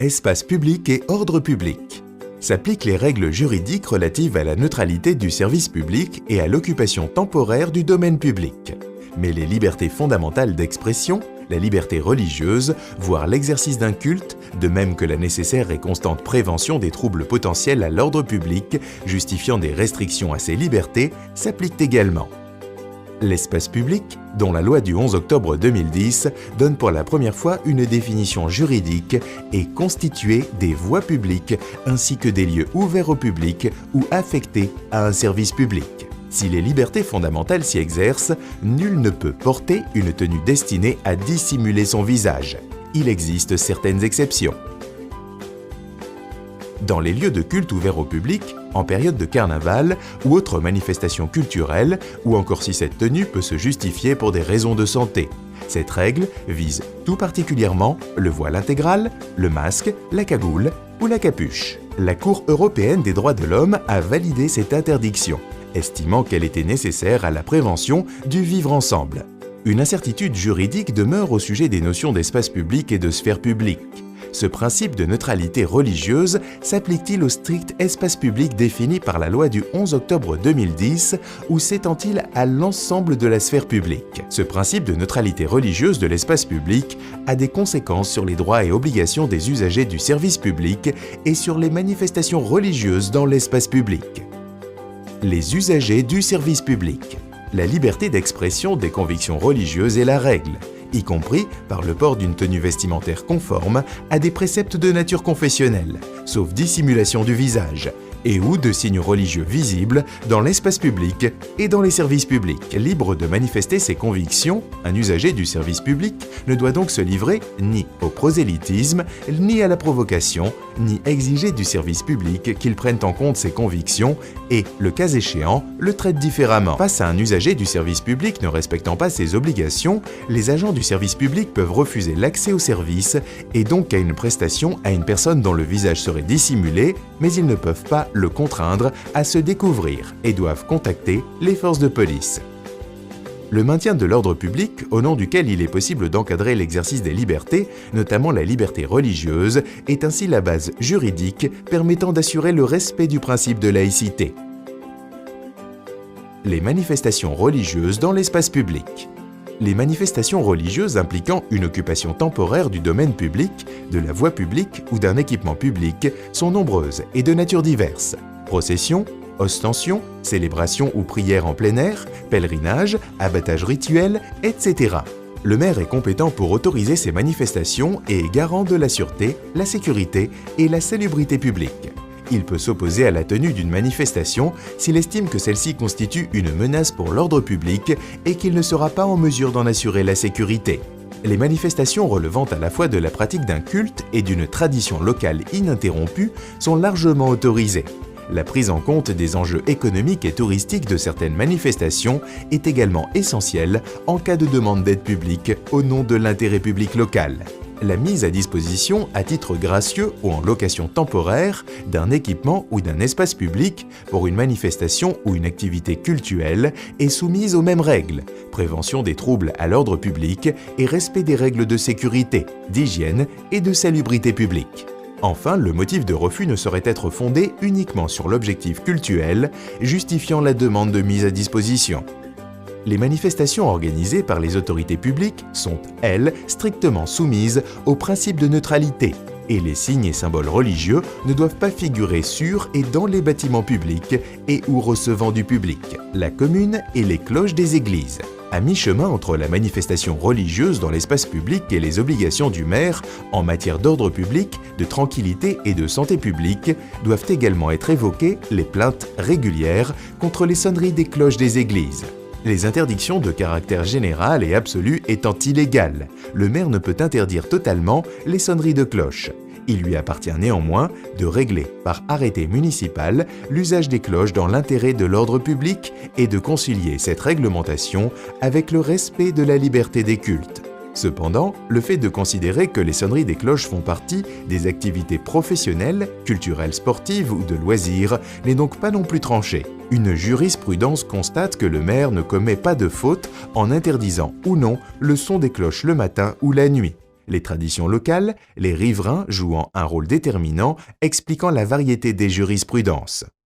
Espace public et ordre public. S'appliquent les règles juridiques relatives à la neutralité du service public et à l'occupation temporaire du domaine public. Mais les libertés fondamentales d'expression, la liberté religieuse, voire l'exercice d'un culte, de même que la nécessaire et constante prévention des troubles potentiels à l'ordre public, justifiant des restrictions à ces libertés, s'appliquent également. L'espace public, dont la loi du 11 octobre 2010 donne pour la première fois une définition juridique, est constitué des voies publiques ainsi que des lieux ouverts au public ou affectés à un service public. Si les libertés fondamentales s'y exercent, nul ne peut porter une tenue destinée à dissimuler son visage. Il existe certaines exceptions. Dans les lieux de culte ouverts au public, en période de carnaval ou autres manifestations culturelles, ou encore si cette tenue peut se justifier pour des raisons de santé. Cette règle vise tout particulièrement le voile intégral, le masque, la cagoule ou la capuche. La Cour européenne des droits de l'homme a validé cette interdiction, estimant qu'elle était nécessaire à la prévention du vivre ensemble. Une incertitude juridique demeure au sujet des notions d'espace public et de sphère publique. Ce principe de neutralité religieuse s'applique-t-il au strict espace public défini par la loi du 11 octobre 2010 ou s'étend-il à l'ensemble de la sphère publique? Ce principe de neutralité religieuse de l'espace public a des conséquences sur les droits et obligations des usagers du service public et sur les manifestations religieuses dans l'espace public. Les usagers du service public. La liberté d'expression des convictions religieuses est la règle, y compris par le port d'une tenue vestimentaire conforme à des préceptes de nature confessionnelle, sauf dissimulation du visage, et ou de signes religieux visibles dans l'espace public et dans les services publics. Libre de manifester ses convictions, un usager du service public ne doit donc se livrer ni au prosélytisme, ni à la provocation, ni exiger du service public qu'il prenne en compte ses convictions et, le cas échéant, le traite différemment. Face à un usager du service public ne respectant pas ses obligations, les agents du service public peuvent refuser l'accès au service et donc à une prestation à une personne dont le visage serait dissimulé, mais ils ne peuvent pas le contraindre à se découvrir et doivent contacter les forces de police. Le maintien de l'ordre public, au nom duquel il est possible d'encadrer l'exercice des libertés, notamment la liberté religieuse, est ainsi la base juridique permettant d'assurer le respect du principe de laïcité. Les manifestations religieuses dans l'espace public. Les manifestations religieuses impliquant une occupation temporaire du domaine public, de la voie publique ou d'un équipement public sont nombreuses et de nature diverse. Processions, ostensions, célébrations ou prières en plein air, pèlerinage, abattage rituel, etc. Le maire est compétent pour autoriser ces manifestations et est garant de la sûreté, la sécurité et la salubrité publique. Il peut s'opposer à la tenue d'une manifestation s'il estime que celle-ci constitue une menace pour l'ordre public et qu'il ne sera pas en mesure d'en assurer la sécurité. Les manifestations relevant à la fois de la pratique d'un culte et d'une tradition locale ininterrompue sont largement autorisées. La prise en compte des enjeux économiques et touristiques de certaines manifestations est également essentielle en cas de demande d'aide publique au nom de l'intérêt public local. La mise à disposition à titre gracieux ou en location temporaire d'un équipement ou d'un espace public pour une manifestation ou une activité cultuelle est soumise aux mêmes règles, prévention des troubles à l'ordre public et respect des règles de sécurité, d'hygiène et de salubrité publique. Enfin, le motif de refus ne saurait être fondé uniquement sur l'objectif cultuel, justifiant la demande de mise à disposition. Les manifestations organisées par les autorités publiques sont, elles, strictement soumises au principe de neutralité, et les signes et symboles religieux ne doivent pas figurer sur et dans les bâtiments publics et ou recevant du public, la commune et les cloches des églises. À mi-chemin entre la manifestation religieuse dans l'espace public et les obligations du maire en matière d'ordre public, de tranquillité et de santé publique, doivent également être évoquées les plaintes régulières contre les sonneries des cloches des églises. Les interdictions de caractère général et absolu étant illégales, le maire ne peut interdire totalement les sonneries de cloches. Il lui appartient néanmoins de régler par arrêté municipal l'usage des cloches dans l'intérêt de l'ordre public et de concilier cette réglementation avec le respect de la liberté des cultes. Cependant, le fait de considérer que les sonneries des cloches font partie des activités professionnelles, culturelles, sportives ou de loisirs n'est donc pas non plus tranché. Une jurisprudence constate que le maire ne commet pas de faute en interdisant ou non le son des cloches le matin ou la nuit. les traditions locales, les riverains jouant un rôle déterminant, expliquant la variété des jurisprudences.